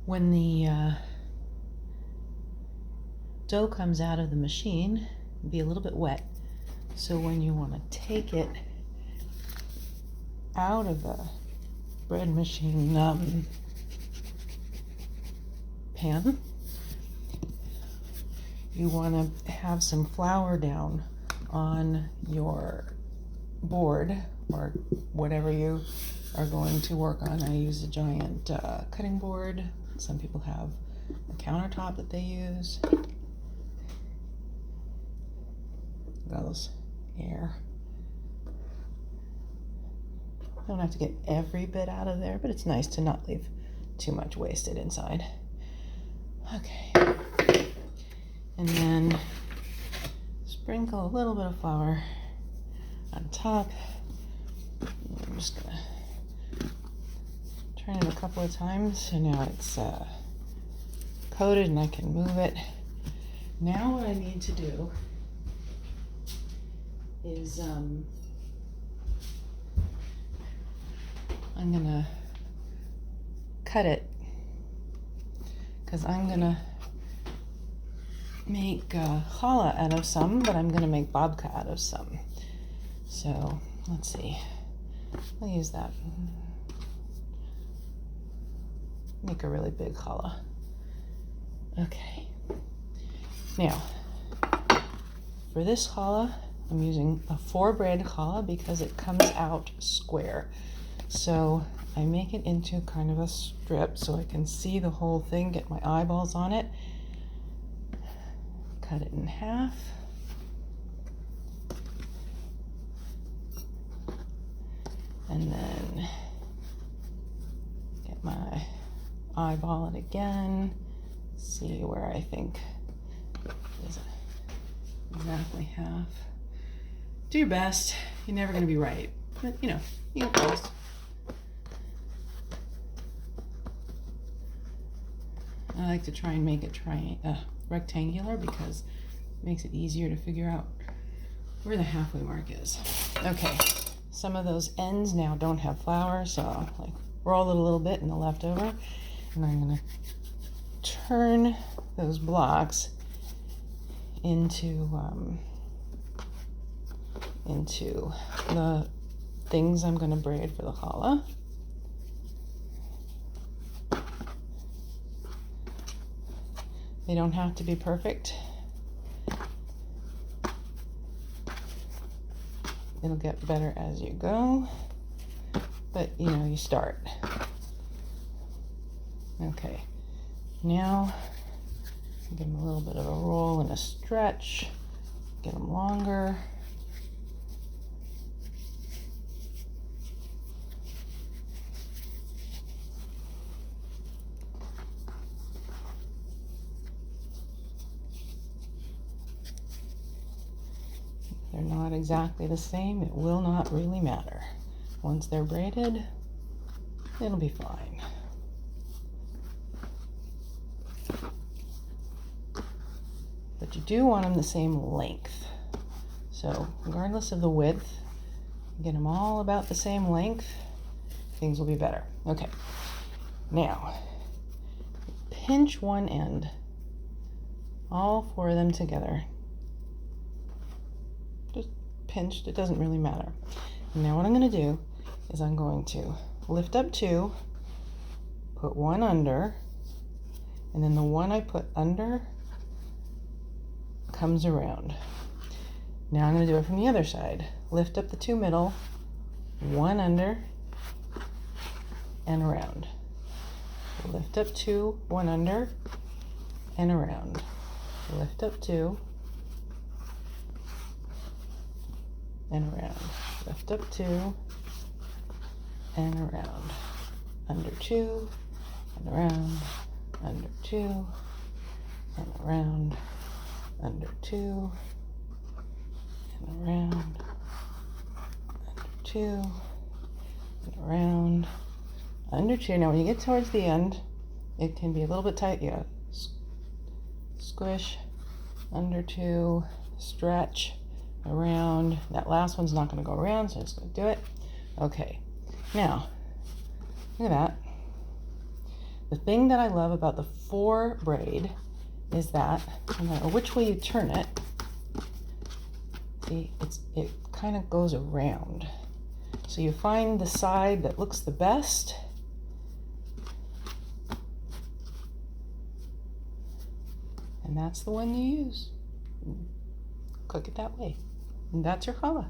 when the dough comes out of the machine, it'll be a little bit wet. So when you want to take it out of the bread machine pan, you want to have some flour down on your board or whatever you are going to work on. I use a giant cutting board. Some people have a countertop that they use. Goes air. Don't have to get every bit out of there, but it's nice to not leave too much wasted inside. Okay. And then sprinkle a little bit of flour on top. I'm just gonna turn it a couple of times so now it's coated and I can move it. Now what I need to do is I'm gonna cut it because I'm gonna make challah out of some, but I'm gonna make babka out of some. So let's see, I'll use that. Make a really big challah. Okay, now for this challah I'm using a 4-braid challah because it comes out square. So I make it into kind of a strip so I can see the whole thing, get my eyeballs on it. Cut it in half. And then get my eyeball it again. See where I think is exactly half. Do your best. You're never going to be right, but you know, you get close. I like to try and make it rectangular because it makes it easier to figure out where the halfway mark is. Okay, some of those ends now don't have flour, so I'll like roll it a little bit in the leftover, and I'm going to turn those blocks into the things I'm going to braid for the challah. They don't have to be perfect. It'll get better as you go, but you know, you start. Okay, now give them a little bit of a roll and a stretch, get them longer. They're not exactly the same, it will not really matter. Once they're braided, it'll be fine. But you do want them the same length. So regardless of the width, get them all about the same length, things will be better. Okay, now pinch one end, all 4 of them together. Just pinched, it doesn't really matter. And now what I'm going to do is I'm going to lift up 2, put 1 under, and then the one I put under comes around. Now I'm going to do it from the other side. Lift up the 2 middle, 1 under, and around. Lift up 2, 1 under, and around. Lift up 2, and around. Lift up 2, and around. Under 2, and around. Under 2, and around. Under 2, and around. Under 2, and around. Under 2. Now when you get towards the end, it can be a little bit tight. Yeah, squish. Under 2, stretch, around. That last one's not going to go around, so I'm just going to do it. Okay, now look at that. The thing that I love about the four braid is that no matter which way you turn it, see, it kind of goes around. So you find the side that looks the best, and that's the one you use. Cook it that way. And that's your challah.